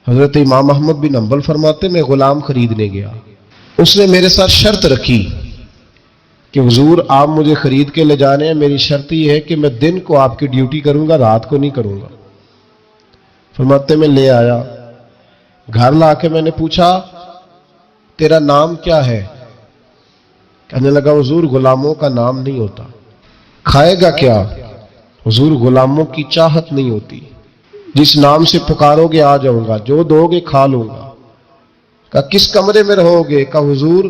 حضرت امام احمد بن حنبل فرماتے میں غلام خریدنے گیا، اس نے میرے ساتھ شرط رکھی کہ حضور آپ مجھے خرید کے لے جانے ہیں، میری شرط یہ ہے کہ میں دن کو آپ کی ڈیوٹی کروں گا، رات کو نہیں کروں گا۔ فرماتے میں لے آیا، گھر لا کے میں نے پوچھا تیرا نام کیا ہے؟ کہنے لگا حضور غلاموں کا نام نہیں ہوتا۔ کھائے گا کیا؟ حضور غلاموں کی چاہت نہیں ہوتی، جس نام سے پکارو گے آ جاؤں گا، جو دو گے کھا لوں گا۔ کہا کس کمرے میں رہو گے؟ کہا حضور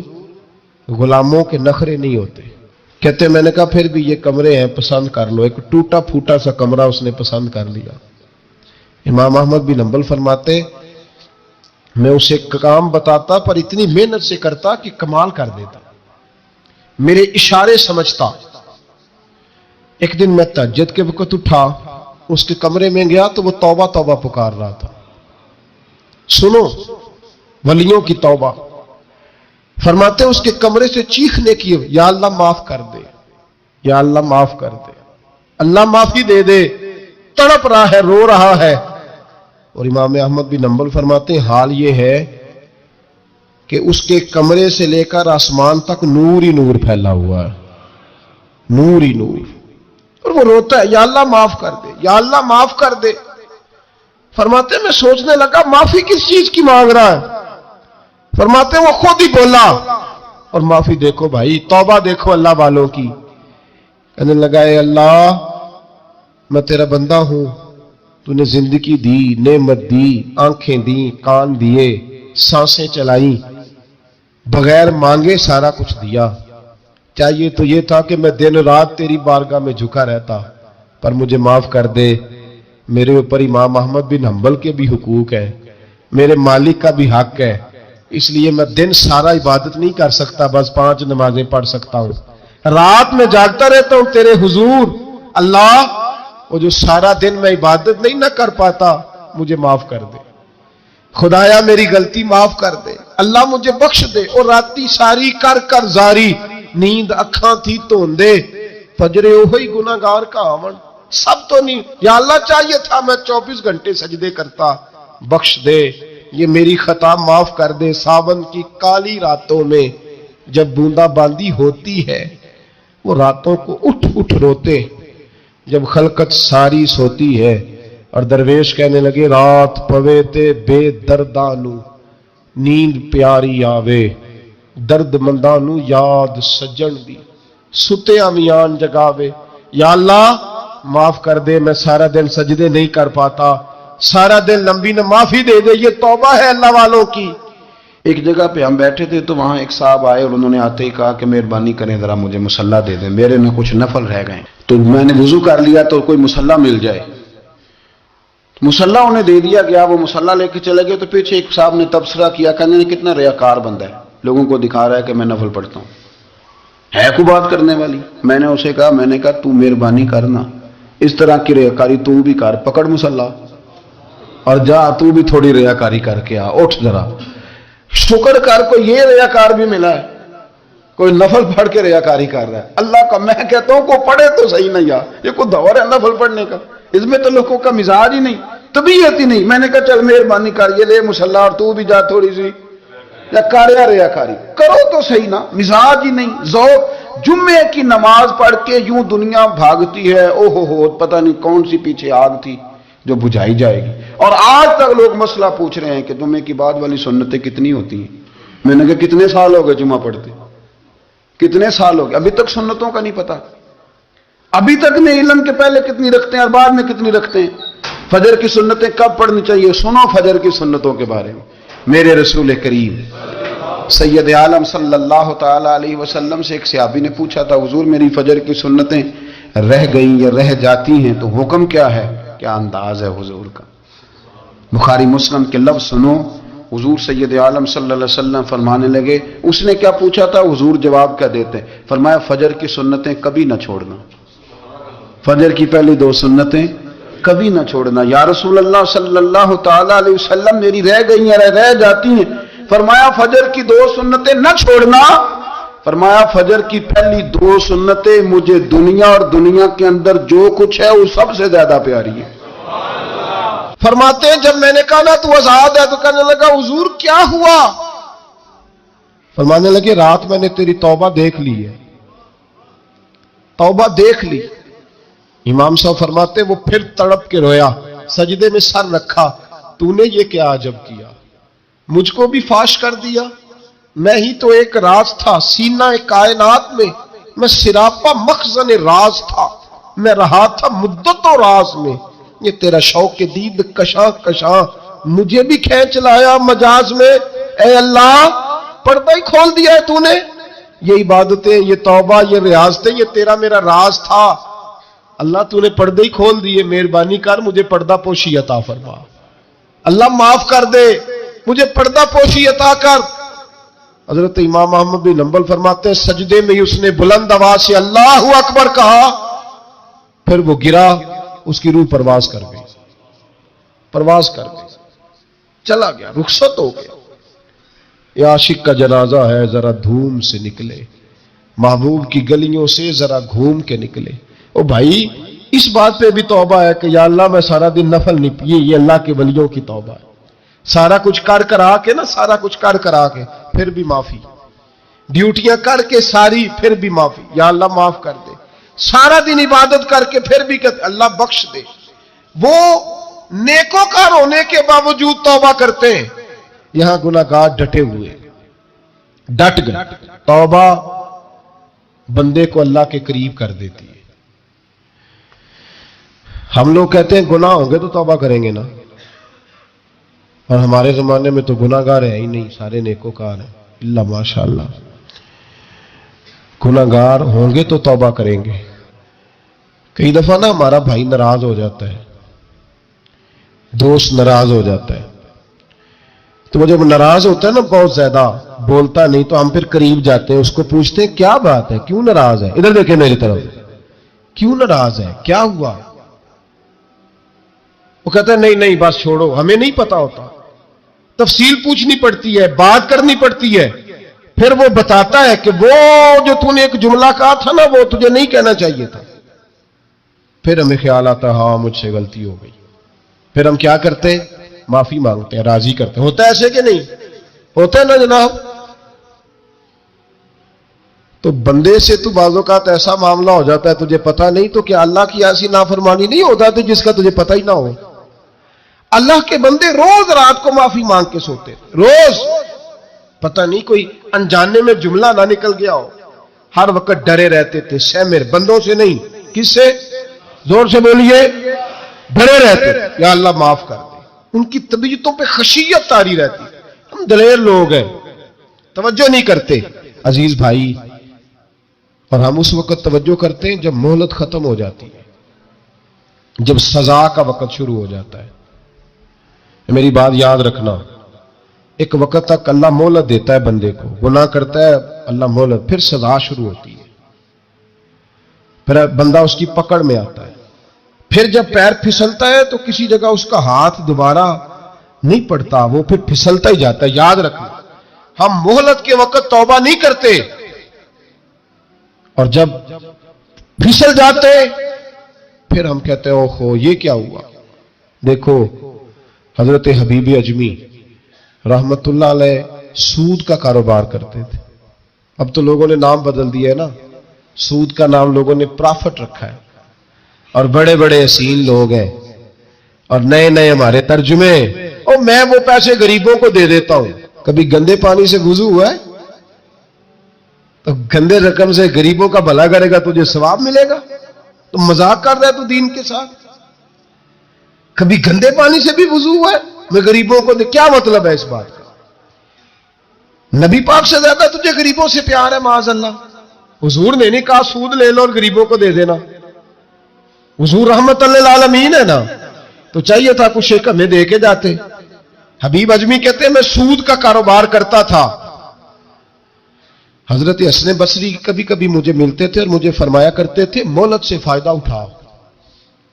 غلاموں کے نخرے نہیں ہوتے۔ کہتے میں نے کہا پھر بھی یہ کمرے ہیں پسند کر لو۔ ایک ٹوٹا پھوٹا سا کمرہ اس نے پسند کر لیا۔ امام احمد بن حنبل فرماتے میں اسے کام بتاتا پر اتنی محنت سے کرتا کہ کمال کر دیتا، میرے اشارے سمجھتا۔ ایک دن میں تہجد کے وقت اٹھا، اس کے کمرے میں گیا تو وہ توبہ توبہ پکار رہا تھا۔ سنو ولیوں کی توبہ۔ فرماتے اس کے کمرے سے چیخنے کی، یا اللہ معاف کر دے، یا اللہ معاف کر دے، اللہ معافی دے دے، تڑپ رہا ہے، رو رہا ہے۔ اور امام احمد بن حنبل فرماتے ہیں حال یہ ہے کہ اس کے کمرے سے لے کر آسمان تک نور ہی نور پھیلا ہوا ہے، نور ہی نور۔ اور وہ روتا ہے یا اللہ معاف کر دے، یا اللہ معاف کر دے۔ فرماتے میں سوچنے لگا معافی کس چیز کی مانگ رہا ہے؟ فرماتے وہ خود ہی بولا اور معافی دیکھو بھائی، توبہ دیکھو اللہ والوں کی۔ کہنے لگا اے اللہ میں تیرا بندہ ہوں، تو نے زندگی دی، نعمت دی، آنکھیں دی، کان دیے، سانسیں چلائیں، بغیر مانگے سارا کچھ دیا۔ چاہیے تو یہ تھا کہ میں دن رات تیری بارگاہ میں جھکا رہتا، پر مجھے معاف کر دے۔ میرے اوپر امام احمد بن حنبل کے بھی حقوق ہے، میرے مالک کا بھی حق ہے، اس لیے میں دن سارا عبادت نہیں کر سکتا، بس 5 نمازیں پڑھ سکتا ہوں، رات میں جاگتا رہتا ہوں تیرے حضور۔ اللہ وہ جو سارا دن میں عبادت نہیں نہ کر پاتا مجھے معاف کر دے، خدایا میری غلطی معاف کر دے، اللہ مجھے بخش دے۔ اور راتی ساری کر کر زاری، نیند اکھاں تھی توندے، فجرے اوہی گناہگار کا آون، سب تو نہیں۔ یا اللہ چاہیے تھا میں 24 گھنٹے سجدے کرتا، بخش دے، یہ میری خطا معاف کر دے۔ ساون کی کالی راتوں میں جب بوندا باندی ہوتی ہے، وہ راتوں کو اٹھ اٹھ روتے، جب خلقت ساری سوتی ہے۔ اور درویش کہنے لگے رات پوے تے بے دردانو، نیند پیاری آوے، درد مندانو یاد سجن دی، ستے امیان جگاوے۔ یا اللہ معاف کر دے، میں سارا دن سجدے نہیں کر پاتا، سارا دن لمبی نہ، معافی دے دے، یہ توبہ ہے اللہ والوں کی۔ ایک جگہ پہ ہم بیٹھے تھے تو وہاں ایک صاحب آئے اور انہوں نے آتے ہی کہا کہ مہربانی کریں ذرا مجھے مصلی دے دیں، میرے نہ کچھ نفل رہ گئے۔ تو میں نے وضو کر لیا تو کوئی مصلی مل جائے، مصلی انہیں دے دیا گیا، وہ مصلی لے کے چلے گئے۔ تو پیچھے ایک صاحب نے تبصرہ کیا، کہنے کتنا ریاکار بندہ ہے، لوگوں کو دکھا رہا ہے کہ میں نفل پڑھتا ہوں، ہے کوئی بات کرنے والی؟ میں نے اسے کہا، میں نے کہا تو مہربانی کرنا، اس طرح کی ریاکاری تو بھی کر، پکڑ مصلی اور جا تو بھی تھوڑی ریاکاری کر کے آ، اٹھ ذرا شکر کر، کوئی یہ ریاکار بھی ملا ہے، کوئی نفل پڑھ کے ریاکاری کر رہا ہے اللہ کا۔ میں کہتا ہوں کو پڑھے تو صحیح نہیں، یہ کوئی دور ہے نفل پڑھنے کا؟ اس میں تو لوگوں کا مزاج ہی نہیں، طبیعت ہی نہیں۔ میں نے کہا چل مہربانی کر، یہ لے مصلی اور تو بھی جا تھوڑی سی، یا کاریا ریاکاری کرو تو صحیح نا، مزاج ہی نہیں، ذوق۔ جمعے کی نماز پڑھ کے یوں دنیا بھاگتی ہے، او ہو پتہ نہیں کون سی پیچھے آگ تھی جو بجھائی جائے گی۔ اور آج تک لوگ مسئلہ پوچھ رہے ہیں کہ جمعے کی بعد والی سنتیں کتنی ہوتی ہیں۔ میں نے کہا کتنے سال ہو گئے جمعہ پڑھتے، کتنے سال ہو گئے، ابھی تک سنتوں کا نہیں پتا، ابھی تک نہیں علم کے پہلے کتنی رکھتے ہیں اور بعد میں کتنی رکھتے ہیں۔ فجر کی سنتیں کب پڑھنی چاہیے؟ سنو فجر کی سنتوں کے بارے میں۔ میرے رسول کریم سید عالم صلی اللہ تعالی علیہ وسلم سے ایک صحابی نے پوچھا تھا حضور میری فجر کی سنتیں رہ گئیں یا رہ جاتی ہیں تو حکم کیا ہے؟ کیا انداز ہے حضور کا، بخاری مسلم کے لفظ سنو۔ حضور سید عالم صلی اللہ علیہ وسلم فرمانے لگے، اس نے کیا پوچھا تھا؟ حضور جواب کیا دیتے؟ فرمایا فجر کی سنتیں کبھی نہ چھوڑنا، فجر کی پہلی 2 سنتیں کبھی نہ چھوڑنا۔ یا رسول اللہ صلی اللہ تعالی علیہ وسلم میری رہ گئی ہیں، رہ جاتی ہیں۔ فرمایا فجر کی 2 سنتیں نہ چھوڑنا، فرمایا فجر کی پہلی 2 سنتیں مجھے دنیا اور دنیا کے اندر جو کچھ ہے وہ سب سے زیادہ پیاری ہے۔ فرماتے ہیں جب میں نے کہا نا تو آزاد ہے تو کہنے لگا حضور کیا ہوا؟ فرمانے لگے رات میں نے تیری توبہ دیکھ لی ہے، توبہ دیکھ لی۔ امام صاحب فرماتے وہ پھر تڑپ کے رویا، سجدے میں سر رکھا، تو نے یہ کیا عجب کیا، مجھ کو بھی فاش کر دیا، میں ہی تو ایک راز تھا سینہ کائنات میں سراپا مخزن راز تھا، میں رہا تھا مدت و راز میں، یہ تیرا شوق دید کشاں کشاں مجھے بھی کھینچ لایا مجاز میں، اے اللہ پردہ ہی کھول دیا ہے تو نے، یہ عبادتیں، یہ توبہ، یہ ریاضتیں، یہ تیرا میرا راز تھا، اللہ تو نے پردے ہی کھول دیے، مہربانی کر مجھے پردہ پوشی عطا فرما، اللہ معاف کر دے مجھے پردہ پوشی عطا کر۔ حضرت امام احمد بن حنبل فرماتے ہیں سجدے میں اس نے بلند آواز سے اللہ اکبر کہا، پھر وہ گرا، اس کی روح پرواز کر گئی، پرواز کر گئی، چلا گیا، رخصت ہو گیا۔ یہ عاشق کا جنازہ ہے، ذرا دھوم سے نکلے، محبوب کی گلیوں سے ذرا گھوم کے نکلے۔ او بھائی اس بات پہ بھی توبہ ہے کہ یا اللہ میں سارا دن نفل نہیں پیے، یہ اللہ کے ولیوں کی توبہ ہے، سارا کچھ کر کے نا، سارا کچھ کر کے پھر بھی معافی، ڈیوٹیاں کر کے ساری پھر بھی معافی، یا اللہ معاف کر دے، سارا دن عبادت کر کے پھر بھی کہتے اللہ بخش دے۔ وہ نیکوکار ہونے کے باوجود توبہ کرتے ہیں، یہاں گناہگار ڈٹے ہوئے، ڈٹ گئے۔ توبہ بندے کو اللہ کے قریب کر دیتی ہے۔ ہم لوگ کہتے ہیں گناہ ہوں گے تو توبہ کریں گے نا، اور ہمارے زمانے میں تو گناہگار ہے ہی نہیں، سارے نیکوکار ہیں، اللہ ماشاءاللہ۔ گناہگار ہوں گے تو توبہ کریں گے۔ کئی دفعہ نا ہمارا بھائی ناراض ہو جاتا ہے، دوست ناراض ہو جاتا ہے، تو وہ جب ناراض ہوتا ہے نا بہت زیادہ بولتا نہیں، تو ہم پھر قریب جاتے ہیں، اس کو پوچھتے ہیں کیا بات ہے، کیوں ناراض ہے، ادھر دیکھیں میری طرف، کیوں ناراض ہے، کیا ہوا؟ وہ کہتا ہے نہیں بس چھوڑو، ہمیں نہیں پتا ہوتا، تفصیل پوچھنی پڑتی ہے، بات کرنی پڑتی ہے، پھر وہ بتاتا ہے کہ وہ جو تو نے ایک جملہ کہا تھا نا وہ تجھے نہیں کہنا چاہیے تھا۔ پھر ہمیں خیال آتا ہے ہاں مجھ سے غلطی ہو گئی، پھر ہم کیا کرتے ہیں؟ معافی مانگتے ہیں، راضی کرتے ہیں۔ ہوتا ہے ایسے کہ نہیں ہوتا ہے نا جناب؟ تو بندے سے تو بعض اوقات ایسا معاملہ ہو جاتا ہے تجھے پتا نہیں، تو کیا اللہ کی ایسی نافرمانی نہیں ہوتا تھی جس کا تجھے پتہ ہی نہ ہو؟ اللہ کے بندے روز رات کو معافی مانگ کے سوتے تھے، روز، پتہ نہیں کوئی انجانے میں جملہ نہ نکل گیا ہو، ہر وقت ڈرے رہتے تھے، شیمر بندوں سے نہیں، کس سے؟ زور سے بولیے، ڈرے رہتے تھے یا اللہ معاف کر دے۔ ان کی طبیعتوں پہ خشیت طاری رہتی۔ ہم دلیر لوگ ہیں، توجہ نہیں کرتے عزیز بھائی، اور ہم اس وقت توجہ کرتے ہیں جب مہلت ختم ہو جاتی ہے، جب سزا کا وقت شروع ہو جاتا ہے۔ میری بات یاد رکھنا، ایک وقت تک اللہ مہلت دیتا ہے بندے کو، گناہ کرتا ہے اللہ مہلت، پھر سزا شروع ہوتی ہے، پھر بندہ اس کی پکڑ میں آتا ہے، پھر جب پیر پھسلتا ہے تو کسی جگہ اس کا ہاتھ دوبارہ نہیں پڑتا، وہ پھر پھسلتا ہی جاتا ہے۔ یاد رکھنا، ہم مہلت کے وقت توبہ نہیں کرتے، اور جب پھسل جاتے پھر ہم کہتے ہیں اوہو یہ کیا ہوا۔ دیکھو حضرت حبیب اجمی رحمت اللہ علیہ سود کا کاروبار کرتے تھے، اب تو لوگوں نے نام بدل دیا ہے نا، سود کا نام لوگوں نے پرافٹ رکھا ہے، اور بڑے بڑے حسین لوگ ہیں، اور نئے نئے ہمارے ترجمے، اور میں وہ پیسے غریبوں کو دے دیتا ہوں۔ کبھی گندے پانی سے وضو ہوا ہے؟ تو گندے رقم سے غریبوں کا بھلا کرے گا تجھے ثواب ملے گا؟ تو مذاق کر رہا ہے تو دین کے ساتھ۔ کبھی گندے پانی سے بھی وضو ہوا ہے؟ میں غریبوں کو کیا مطلب ہے اس بات کا؟ نبی پاک سے زیادہ تجھے غریبوں سے پیار ہے معاذ اللہ۔ حضور نے نہیں کہا سود لے لو اور غریبوں کو دے دینا، حضور رحمت للعالمین ہے نا، تو چاہیے تھا کچھ ایک ہمیں دے کے جاتے۔ حبیب اجمی کہتے ہیں میں سود کا کاروبار کرتا تھا، حضرت حسن بصری کبھی کبھی مجھے ملتے تھے اور مجھے فرمایا کرتے تھے مہلت سے فائدہ اٹھاؤ،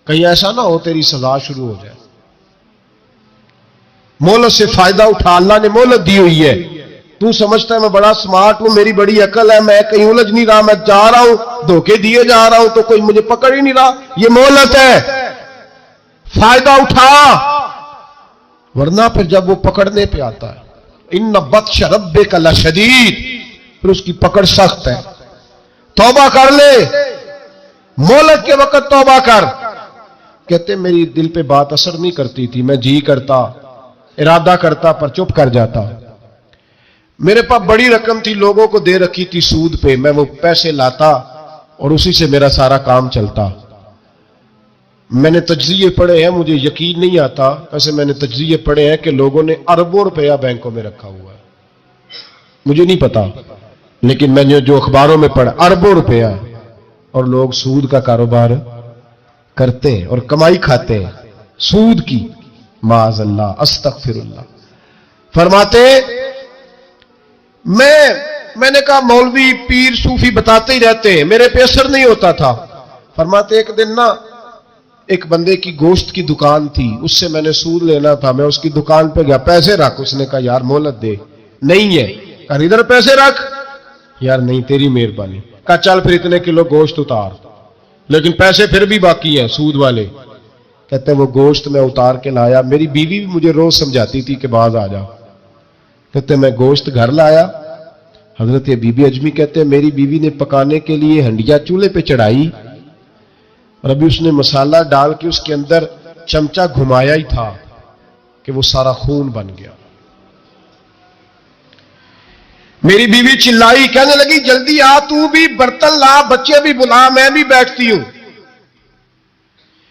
کہیں ایسا نہ ہو تیری سزا شروع ہو جائے، مہلت سے فائدہ اٹھا، اللہ نے مہلت دی ہوئی ہے، تو سمجھتا ہے میں بڑا سمارٹ ہوں، میری بڑی عقل ہے، میں کہیں الجھ نہیں رہا، میں جا رہا ہوں دھوکے دیے جا رہا ہوں تو کوئی مجھے پکڑ ہی نہیں رہا، یہ مہلت ہے، فائدہ اٹھا، ورنہ پھر جب وہ پکڑنے پہ آتا ہے ان بطش ربک لشدید، پھر اس کی پکڑ سخت ہے. توبہ کر لے، مہلت کے وقت توبہ کر. کہتے میری دل پہ بات اثر نہیں کرتی تھی، میں جی کرتا، ارادہ کرتا، پر چپ کر جاتا. میرے پاس بڑی رقم تھی، لوگوں کو دے رکھی تھی سود پہ، میں وہ پیسے لاتا اور اسی سے میرا سارا کام چلتا. میں نے تجزیے پڑھے ہیں، مجھے یقین نہیں آتا، ویسے میں نے تجزیے پڑھے ہیں کہ لوگوں نے اربوں روپیہ بینکوں میں رکھا ہوا ہے. مجھے نہیں پتا، لیکن میں نے جو اخباروں میں پڑھا اربوں روپیہ، اور لوگ سود کا کاروبار کرتے ہیں اور کمائی کھاتے ہیں سود کی. معاذ اللہ، استغفر اللہ. فرماتے میں نے کہا مولوی پیر صوفی بتاتے ہی رہتے ہیں، میرے پہ اثر نہیں ہوتا تھا. فرماتے ایک دن نا ایک بندے کی گوشت کی دکان تھی، اس سے میں نے سود لینا تھا، میں اس کی دکان پہ گیا، پیسے رکھ. اس نے کہا یار مہلت دے. نہیں ہے. کہا ادھر پیسے رکھ. یار نہیں تیری مہربانی. کہا چل پھر اتنے کلو گوشت اتار، لیکن پیسے پھر بھی باقی ہیں سود والے. کہتے وہ گوشت میں اتار کے لایا. میری بیوی بھی مجھے روز سمجھاتی تھی کہ باز آ جا. کہتے میں گوشت گھر لایا. حضرت بی بی اجمی کہتے ہیں میری بیوی نے پکانے کے لیے ہنڈیا چولہے پہ چڑھائی، اور ابھی اس نے مسالہ ڈال کے اس کے اندر چمچہ گھمایا ہی تھا کہ وہ سارا خون بن گیا. میری بیوی چلائی، کہنے لگی جلدی آ، تو بھی برتن لا، بچے بھی بلا، میں بھی بیٹھتی ہوں.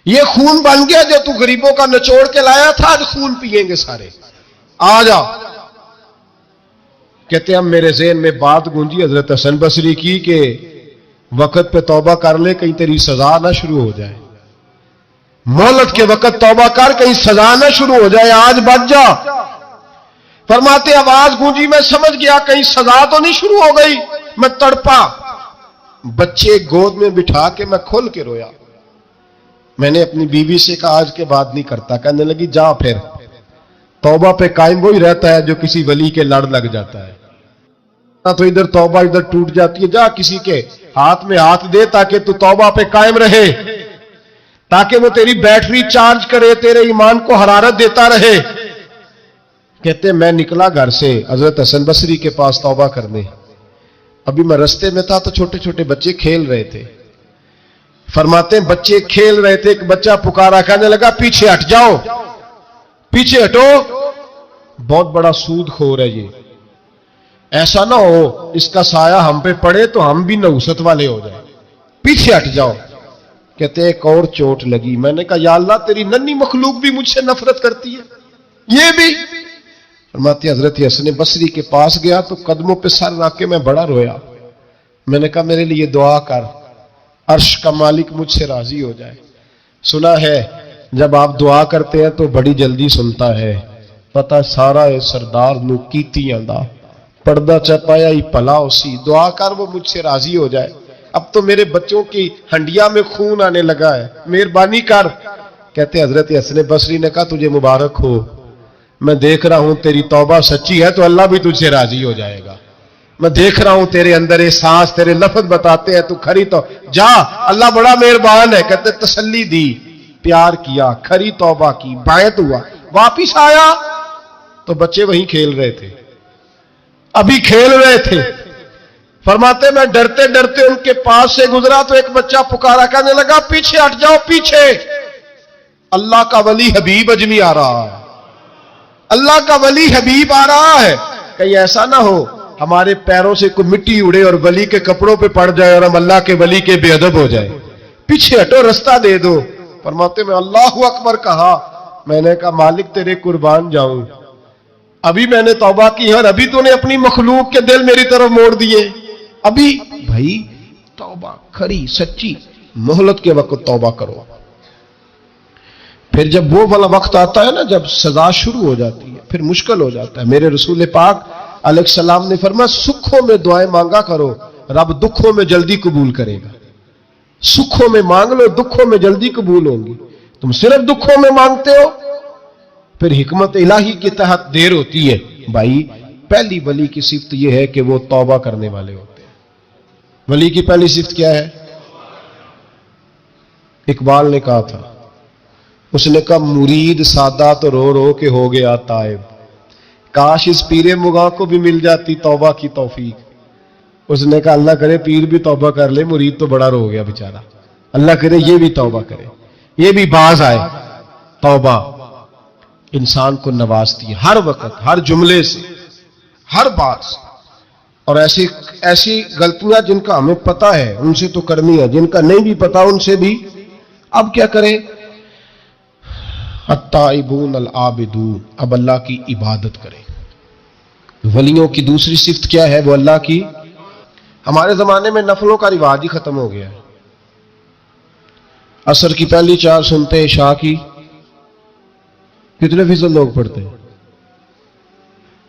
یہ خون بن گیا جو تو غریبوں کا نچوڑ کے لایا تھا، آج خون پیئیں گے سارے، آ جا. کہتے ہم میرے ذہن میں بات گونجی حضرت حسن بصری کی کہ وقت پہ توبہ کر لے، کہیں تیری سزا نہ شروع ہو جائے. مہلت کے وقت توبہ کر، کہیں سزا نہ شروع ہو جائے، آج بچ جا. فرماتے آواز گونجی، میں سمجھ گیا کہیں سزا تو نہیں شروع ہو گئی. میں تڑپا، بچے گود میں بٹھا کے میں کھول کے رویا. میں نے اپنی بیوی سے کہا آج کے بعد نہیں کرتا. کہنے لگی جا پھر، توبہ پہ قائم وہی رہتا ہے جو کسی ولی کے لڑ لگ جاتا ہے. تو ادھر توبہ ادھر ٹوٹ جاتی ہے. جا کسی کے ہاتھ میں ہاتھ دے تاکہ تو توبہ پہ قائم رہے، تاکہ وہ تیری بیٹری چارج کرے، تیرے ایمان کو حرارت دیتا رہے. کہتے میں نکلا گھر سے حضرت حسن بصری کے پاس توبہ کرنے. ابھی میں رستے میں تھا تو چھوٹے چھوٹے بچے کھیل رہے تھے. فرماتے ہیں بچے کھیل رہے تھے، ایک بچہ پکارا، کہنے لگا پیچھے ہٹ جاؤ، پیچھے ہٹو، بہت بڑا سود خور ہے یہ، ایسا نہ ہو اس کا سایہ ہم پہ پڑے تو ہم بھی نحوست والے ہو جائیں، پیچھے ہٹ جاؤ. کہتے ایک اور چوٹ لگی. میں نے کہا یا اللہ تیری ننھی مخلوق بھی مجھ سے نفرت کرتی ہے، یہ بھی. فرماتے حضرت حسن بصری کے پاس گیا تو قدموں پہ سر رکھ کے میں بڑا رویا. میں نے کہا میرے لیے دعا کر، عرش کا مالک مجھ سے راضی ہو جائے. سنا ہے جب آپ دعا کرتے ہیں تو بڑی جلدی سنتا ہے. پتہ سارا ہے سردار نو کیتیاں دا پردہ چپایا ہی پلا اسی. دعا کر وہ مجھ سے راضی ہو جائے. اب تو میرے بچوں کی ہنڈیا میں خون آنے لگا ہے، مہربانی کر. کہتے حضرت حسن بصری نے کہا تجھے مبارک ہو، میں دیکھ رہا ہوں تیری توبہ سچی ہے تو اللہ بھی تجھ سے راضی ہو جائے گا. میں دیکھ رہا ہوں تیرے اندر احساس، تیرے لفظ بتاتے ہیں تو کھری تو جا، اللہ بڑا مہربان ہے. کہتے تسلی دی، پیار کیا، کھری توبہ کی، بیعت ہوا، واپس آیا تو بچے وہیں کھیل رہے تھے، ابھی کھیل رہے تھے. فرماتے میں ڈرتے ڈرتے ان کے پاس سے گزرا تو ایک بچہ پکارا، کہنے لگا پیچھے ہٹ جاؤ، پیچھے. اللہ کا ولی حبیب اجمی آ رہا ہے، اللہ کا ولی حبیب آ رہا ہے. کہیں ایسا نہ ہو ہمارے پیروں سے کوئی مٹی اڑے اور ولی کے کپڑوں پہ پڑ جائے اور ہم اللہ کے ولی کے بے ادب ہو جائے. پیچھے ہٹو، رستہ دے دو. فرماتے میں اللہ اکبر کہا. میں نے کہا مالک تیرے قربان جاؤں، ابھی میں نے توبہ کی ہے اور ابھی تو نے اپنی مخلوق کے دل میری طرف موڑ دیے. ابھی بھائی توبہ کھری سچی، مہلت کے وقت توبہ کرو. پھر جب وہ والا وقت آتا ہے نا جب سزا شروع ہو جاتی ہے پھر مشکل ہو جاتا ہے. میرے رسول پاک علیہ السلام نے فرمایا سکھوں میں دعائیں مانگا کرو، رب دکھوں میں جلدی قبول کرے گا. سکھوں میں مانگ لو، دکھوں میں جلدی قبول ہوں گی. تم صرف دکھوں میں مانگتے ہو، پھر حکمت الہی کے تحت دیر ہوتی ہے. بھائی پہلی ولی کی صفت یہ ہے کہ وہ توبہ کرنے والے ہوتے ہیں. ولی کی پہلی صفت کیا ہے؟ اقبال نے کہا تھا اس نے کہا مرید سادہ تو رو رو کے ہو گیا تائب، کاش اس پیر مغاں کو بھی مل جاتی توبہ کی توفیق۔ اس نے کہا اللہ کرے پیر بھی توبہ کر لے، مرید تو بڑا رو گیا بیچارہ، اللہ کرے یہ بھی توبہ کرے، یہ بھی باز آئے۔ توبہ انسان کو نوازتی ہے ہر وقت، ہر جملے سے، ہر بات سے۔ اور ایسی غلطیاں جن کا ہمیں پتہ ہے ان سے تو کرنی ہے، جن کا نہیں بھی پتہ ان سے بھی اب کیا کریں؟ التائبون العابدون، اب اللہ کی عبادت کریں۔ ولیوں کی دوسری صفت کیا ہے؟ وہ اللہ کی، ہمارے زمانے میں نفلوں کا رواج ہی ختم ہو گیا ہے۔ عصر کی پہلی 4 سنتے ہیں، عشاء کی کتنے فیصد لوگ پڑھتے ہیں؟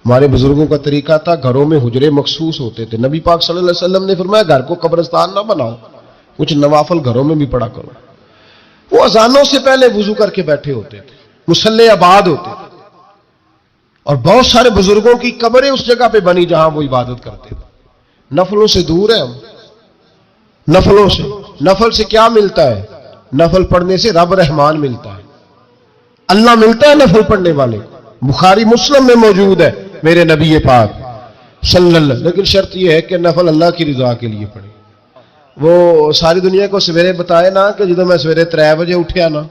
ہمارے بزرگوں کا طریقہ تھا، گھروں میں حجرے مخصوص ہوتے تھے۔ نبی پاک صلی اللہ علیہ وسلم نے فرمایا گھر کو قبرستان نہ بناؤ، کچھ نوافل گھروں میں بھی پڑھا کرو۔ وہ اذانوں سے پہلے وضو کر کے بیٹھے ہوتے تھے، مصلی آباد ہوتے تھے، اور بہت سارے بزرگوں کی قبریں اس جگہ پہ بنی جہاں وہ عبادت کرتے تھے۔ نفلوں سے دور ہیں ہم، نفلوں سے۔ نفل سے کیا ملتا ہے؟ نفل پڑھنے سے رب رحمان ملتا ہے، اللہ ملتا ہے نفل پڑھنے والے۔ بخاری مسلم میں موجود ہے میرے نبی پاک صلی اللہ، لیکن شرط یہ ہے کہ نفل اللہ کی رضا کے لیے پڑھے۔ وہ ساری دنیا کو سویرے بتائے نا کہ جدو میں سویرے 3 بجے اٹھیا نا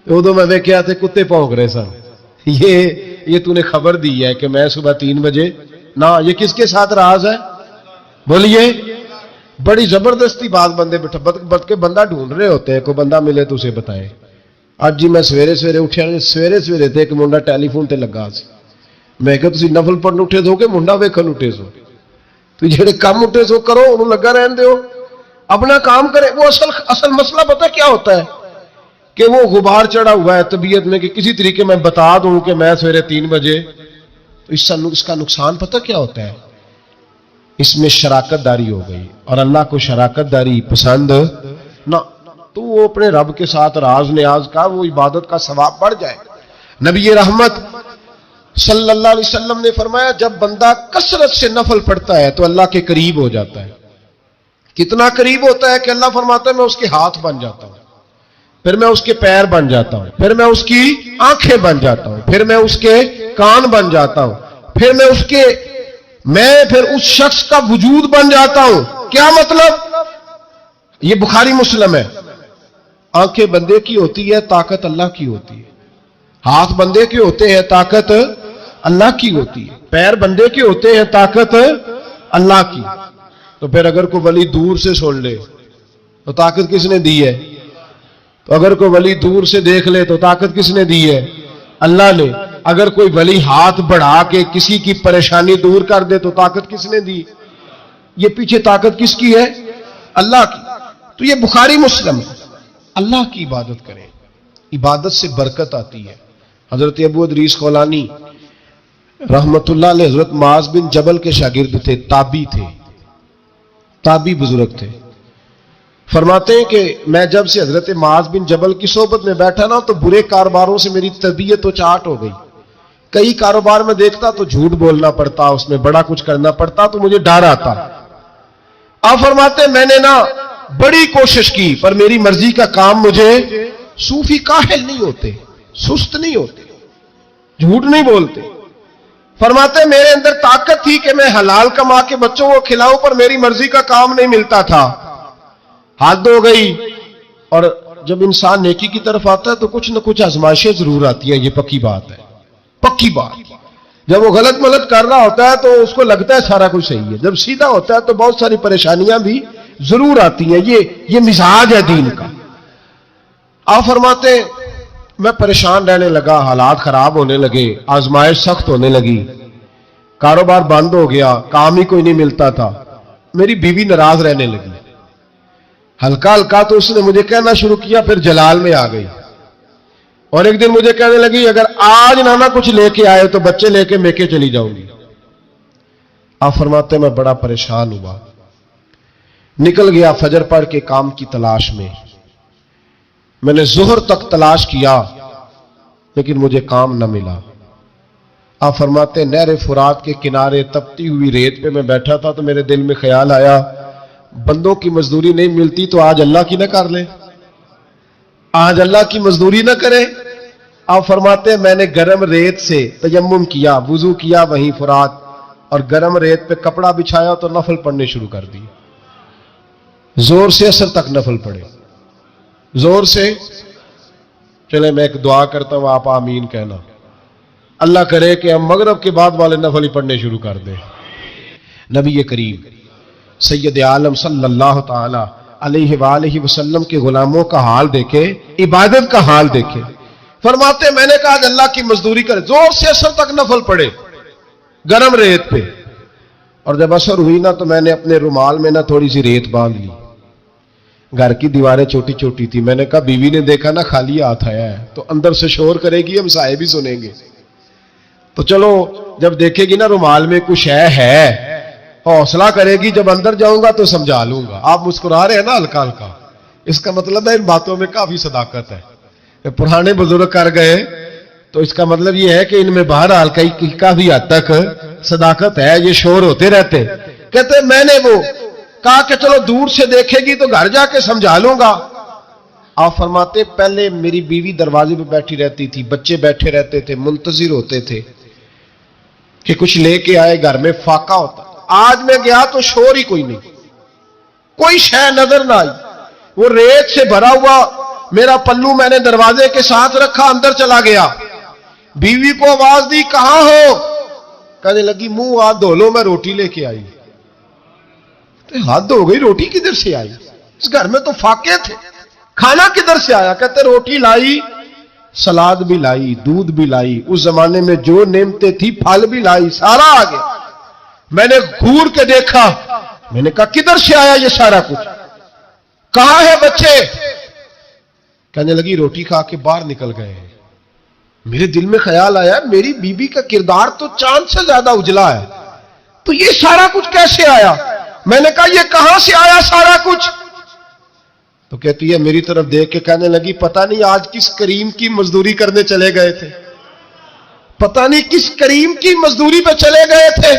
ادو میں ویکھیا تے کتے بھونک رہے سن، یہ تو نے خبر دی ہے کہ میں صبح 3 بجے نا، یہ کس کے ساتھ راز ہے؟ بولیے، بڑی زبردستی بات بندے بٹ کے بندہ ڈھونڈ رہے ہوتے ہیں، کوئی بندہ ملے تو اسے بتائے۔ آج جی میں سویرے اٹھیا، سویرے تے ایک منڈا ٹیلی فون تے لگا سی، میں کہ تسی نفل پڑھن اٹھے سو کہ منڈا ویکھن اٹھے سو؟ تو جڑے کام اٹھے سو کرو، انہوں لگا رہن دیو، اپنا کام کرے۔ وہ اصل مسئلہ پتہ کیا ہوتا ہے کہ وہ غبار چڑھا ہوا ہے طبیعت میں کہ کسی طریقے میں بتا دوں کہ میں سویرے 3 بجے، تو اس کا نقصان پتہ کیا ہوتا ہے؟ اس میں شراکت داری ہو گئی، اور اللہ کو شراکت داری پسند نہ، تو وہ اپنے رب کے ساتھ راز نیاز کا، وہ عبادت کا ثواب بڑھ جائے۔ نبی رحمت صلی اللہ علیہ وسلم نے فرمایا جب بندہ کثرت سے نفل پڑھتا ہے تو اللہ کے قریب ہو جاتا ہے۔ کتنا قریب ہوتا ہے کہ اللہ فرماتا ہے میں اس کے ہاتھ بن جاتا ہوں، پھر میں اس کے پیر بن جاتا ہوں، پھر میں اس کی آنکھیں بن جاتا ہوں، پھر میں اس کے کان بن جاتا ہوں، پھر پھر اس شخص کا وجود بن جاتا ہوں۔ کیا مطلب؟ یہ بخاری مسلم ہے۔ آنکھیں بندے کی ہوتی ہے، طاقت اللہ کی ہوتی ہے۔ ہاتھ بندے کے ہوتے ہیں، طاقت اللہ کی ہوتی ہے۔ پیر بندے کے ہوتے ہیں، طاقت اللہ کی۔ تو پھر اگر کوئی ولی دور سے سن لے تو طاقت کس نے دی ہے؟ تو اگر کوئی ولی دور سے دیکھ لے تو طاقت کس نے دی ہے؟ اللہ نے۔ اگر کوئی ولی ہاتھ بڑھا کے کسی کی پریشانی دور کر دے تو طاقت کس نے دی؟ یہ پیچھے طاقت کس کی ہے؟ اللہ کی۔ تو یہ بخاری مسلم ہے۔ اللہ کی عبادت کریں، عبادت سے برکت آتی ہے۔ حضرت ابو ادریس خولانی رحمت اللہ علیہ حضرت معاذ بن جبل کے شاگرد تھے، تابعی بزرگ تھے۔ فرماتے ہیں کہ میں جب سے حضرت معاذ بن جبل کی صحبت میں بیٹھا نا تو برے کاروباروں سے میری طبیعت تو چاٹ ہو گئی۔ کئی کاروبار میں دیکھتا تو جھوٹ بولنا پڑتا، اس میں بڑا کچھ کرنا پڑتا، تو مجھے ڈر آتا۔ آپ فرماتے ہیں میں نے نا بڑی کوشش کی پر میری مرضی کا کام مجھے، صوفی کاہل نہیں ہوتے، سست نہیں ہوتے، جھوٹ نہیں بولتے۔ فرماتے ہیں میرے اندر طاقت تھی کہ میں حلال کما کے بچوں کو کھلاؤں، پر میری مرضی کا کام نہیں ملتا تھا۔ حد ہو گئی۔ اور جب انسان نیکی کی طرف آتا ہے تو کچھ نہ کچھ آزمائشیں ضرور آتی ہیں، یہ پکی بات ہے، پکی بات۔ جب وہ غلط ملت کر رہا ہوتا ہے تو اس کو لگتا ہے سارا کچھ صحیح ہے، جب سیدھا ہوتا ہے تو بہت ساری پریشانیاں بھی ضرور آتی ہیں، یہ مزاج ہے دین کا۔ آپ فرماتے ہیں میں پریشان رہنے لگا، حالات خراب ہونے لگے، آزمائش سخت ہونے لگی، کاروبار بند ہو گیا، کام ہی کوئی نہیں ملتا تھا، میری بیوی ناراض رہنے لگی۔ ہلکا ہلکا تو اس نے مجھے کہنا شروع کیا، پھر جلال میں آ گئی، اور ایک دن مجھے کہنے لگی اگر آج نانا کچھ لے کے آئے تو بچے لے کے میکے چلی جاؤں گی۔ آپ فرماتے ہیں میں بڑا پریشان ہوا، نکل گیا فجر پڑھ کے کام کی تلاش میں نے ظہر تک تلاش کیا لیکن مجھے کام نہ ملا۔ آپ فرماتے ہیں نہر فرات کے کنارے تپتی ہوئی ریت پہ میں بیٹھا تھا تو میرے دل میں خیال آیا بندوں کی مزدوری نہیں ملتی تو آج اللہ کی نہ کر لیں، آج اللہ کی مزدوری نہ کرے. آپ فرماتے ہیں میں نے گرم ریت سے تیمم کیا, وضو کیا وہیں فرات, اور گرم ریت پہ کپڑا بچھایا تو نفل پڑھنے شروع کر دی. زور سے اثر تک نفل پڑھے, زور سے. چلے میں ایک دعا کرتا ہوں, آپ آمین کہنا. اللہ کرے کہ ہم مغرب کے بعد والے نفل ہی پڑھنے شروع کر دیں. نبی کریم سید عالم صلی اللہ تعالی علیہ وآلہ وسلم کے غلاموں کا حال دیکھے, عبادت کا حال دیکھے. فرماتے میں نے کہا کہ اللہ کی مزدوری کرے, زور سے اثر تک نفل پڑے گرم ریت پہ. اور جب اثر ہوئی نا تو میں نے اپنے رومال میں نا تھوڑی سی ریت باندھ لی. گھر کی دیواریں چھوٹی چھوٹی تھی. میں نے کہا بیوی نے دیکھا نا خالی ہاتھ آیا ہے تو اندر سے شور کرے گی, ہم سائے بھی سنیں گے. تو چلو جب دیکھے گی نا رومال میں کچھ ہے, حوصلہ کرے گی, جب اندر جاؤں گا تو سمجھا لوں گا. آپ مسکرا رہے ہیں نا ہلکا ہلکا, اس کا مطلب ہے ان باتوں میں کافی صداقت ہے. پرانے بزرگ کر گئے تو اس کا مطلب یہ ہے کہ ان میں بہرحال کافی حد تک صداقت ہے. یہ شور ہوتے رہتے. کہتے میں نے وہ کہا کہ چلو دور سے دیکھے گی تو گھر جا کے سمجھا لوں گا. آپ فرماتے پہلے میری بیوی دروازے پہ بیٹھی رہتی تھی, بچے بیٹھے رہتے تھے, منتظر ہوتے تھے کہ کچھ لے کے آئے, گھر میں فاقہ ہوتا. آج میں گیا تو شور ہی کوئی نہیں, کوئی شے نظر نہ آئی. وہ ریت سے بھرا ہوا میرا پلو میں نے دروازے کے ساتھ رکھا, اندر چلا گیا. بیوی کو آواز دی, کہاں ہو؟ کہنے لگی منہ ہاتھ دھو لو, میں روٹی لے کے آئی. ہاتھ دھو گئی, روٹی کدھر سے آئی؟ اس گھر میں تو فاقے تھے, کھانا کدھر سے آیا؟ کہتے روٹی لائی, سلاد بھی لائی, دودھ بھی لائی, اس زمانے میں جو نعمتیں تھی پھل بھی لائی, سارا آ گیا. میں نے گھور کے دیکھا, میں نے کہا کدھر سے آیا یہ سارا کچھ؟ کہاں ہے بچے؟ کہنے لگی روٹی کھا کے باہر نکل گئے ہیں. میرے دل میں خیال آیا میری بیوی کا کردار تو چاند سے زیادہ اجلا ہے, تو یہ سارا کچھ کیسے آیا؟ میں نے کہا یہ کہاں سے آیا سارا کچھ؟ تو کہتی ہے میری طرف دیکھ کے کہنے لگی پتہ نہیں آج کس کریم کی مزدوری کرنے چلے گئے تھے, پتہ نہیں کس کریم کی مزدوری پہ چلے گئے تھے.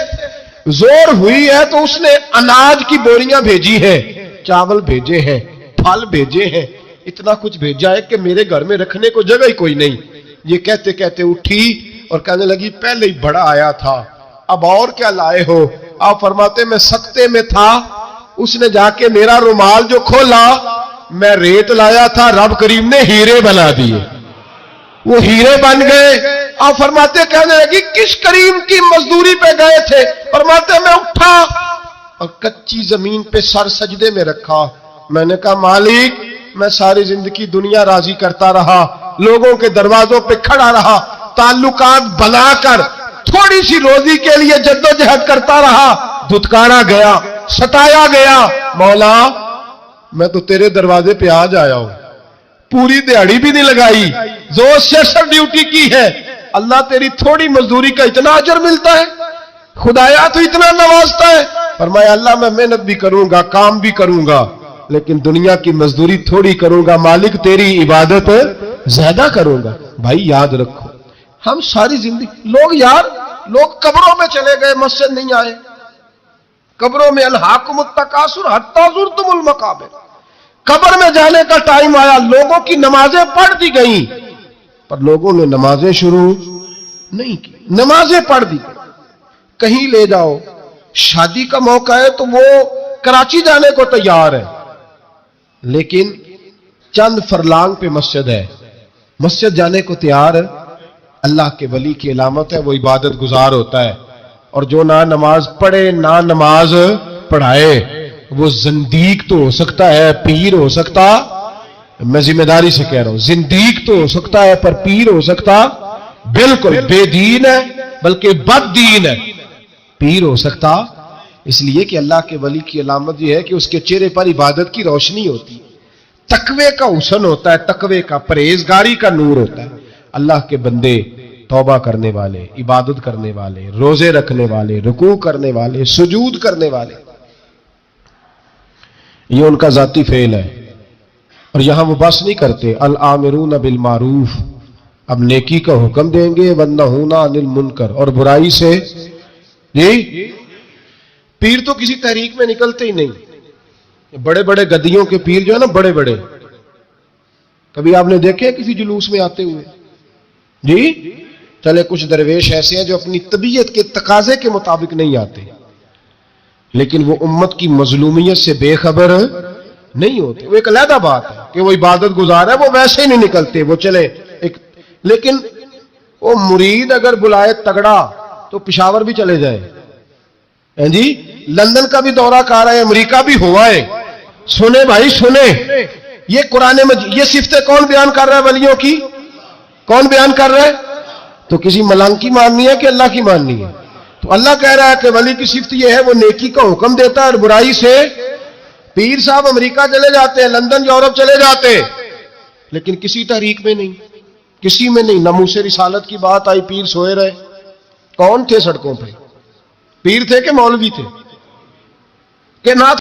زور ہوئی ہے تو اس نے اناج کی بوریاں بھیجی ہیں, چاول بھیجے ہیں, پھل بھیجے ہیں, اتنا کچھ بھیجا ہے کہ میرے گھر میں رکھنے کو جگہ ہی کوئی نہیں. یہ کہتے کہتے اٹھی اور کہنے لگی پہلے ہی بڑا آیا تھا, اب اور کیا لائے ہو؟ آپ فرماتے میں سکتے میں تھا, اس نے جا کے میرا رومال جو کھولا, میں ریت لایا تھا, رب کریم نے ہیرے بنا دیے, وہ ہیرے بن گئے. آپ فرماتے کہنے لگی کس کریم کی مزدوری پہ گئے تھے؟ فرماتے میں اٹھا اور کچی زمین پہ سر سجدے میں رکھا. میں نے کہا مالک میں ساری زندگی دنیا راضی کرتا رہا, لوگوں کے دروازوں پہ کھڑا رہا, تعلقات بنا کر تھوڑی سی روزی کے لیے جدوجہد کرتا رہا, دھتکارا گیا, ستایا گیا. مولا میں تو تیرے دروازے پہ آج آیا ہوں, پوری دیہڑی بھی نہیں لگائی, زور سے سر ڈیوٹی کی ہے, اللہ تیری تھوڑی مزدوری کا اتنا اجر ملتا ہے, خدایا تو اتنا نوازتا ہے. فرمایا اللہ میں محنت بھی کروں گا, کام بھی کروں گا, لیکن دنیا کی مزدوری تھوڑی کروں گا, مالک تیری عبادت زیادہ کروں گا. بھائی یاد رکھو ہم ساری زندگی لوگ قبروں میں چلے گئے, مسجد نہیں آئے. قبروں میں الہاکم التکاثر حتی زرتم المقابر, قبر میں جانے کا ٹائم آیا, لوگوں کی نمازیں پڑھ دی گئیں پر لوگوں نے نمازیں شروع نہیں کی. نمازیں پڑھ دی گئی, کہیں لے جاؤ, شادی کا موقع ہے تو وہ کراچی جانے کو تیار ہے, لیکن چند فرلانگ پہ مسجد ہے, مسجد جانے کو تیار ہے. اللہ کے ولی کی علامت ہے وہ عبادت گزار ہوتا ہے, اور جو نہ نماز پڑھے نہ نماز پڑھائے وہ زندیق تو ہو سکتا ہے, پیر ہو سکتا, میں ذمہ داری سے کہہ رہا ہوں, زندیق تو ہو سکتا ہے پر پیر ہو سکتا بالکل بے دین ہے, بلکہ بد دین ہے. پیر ہو سکتا اس لیے کہ اللہ کے ولی کی علامت یہ ہے کہ اس کے چہرے پر عبادت کی روشنی ہوتی, تقوی کا حسن ہوتا ہے, تقوی کا, پرہیزگاری کا نور ہوتا ہے. اللہ کے بندے توبہ کرنے والے, عبادت کرنے والے, روزے رکھنے والے, رکوع کرنے والے, سجود کرنے والے, یہ ان کا ذاتی فعل ہے. اور یہاں وہ بس نہیں کرتے الآمرون بالمعروف, اب نیکی کا حکم دیں گے, والنہون عن المنکر, اور برائی سے. جی پیر تو کسی تحریک میں نکلتے ہی نہیں, بڑے بڑے گدیوں کے پیر جو ہے نا, بڑے بڑے کبھی آپ نے دیکھے کسی جلوس میں آتے ہوئے؟ جی چلے کچھ درویش ایسے ہیں جو اپنی طبیعت کے تقاضے کے مطابق نہیں آتے، لیکن وہ امت کی مظلومیت سے بے خبر نہیں ہوتے. وہ ایک علیحدہ بات ہے کہ وہ عبادت گزار ہے، وہ ویسے ہی نہیں نکلتے، وہ چلے لیکن وہ مرید اگر بلائے تگڑا تو پشاور بھی چلے جائے، جی لندن کا بھی دورہ کر رہے ہیں، امریکہ بھی ہوا ہے. سنے بھائی سنے، یہ قرآن مجید یہ صفتیں کون بیان کر رہا ہے ولیوں کی؟ کون بیان کر رہا ہے؟ تو کسی ملنگ کی ماننی ہے کہ اللہ کی ماننی ہے؟ تو اللہ کہہ رہا ہے کہ ولی کی صفت یہ ہے وہ نیکی کا حکم دیتا ہے اور برائی سے. پیر صاحب امریکہ چلے جاتے ہیں، لندن یورپ چلے جاتے، لیکن کسی تحریک میں نہیں، کسی میں نہیں. ناموس رسالت کی بات آئی، پیر سوئے رہے. کون تھے سڑکوں پہ؟ پیر تھے کہ مولوی تھے کہ نہ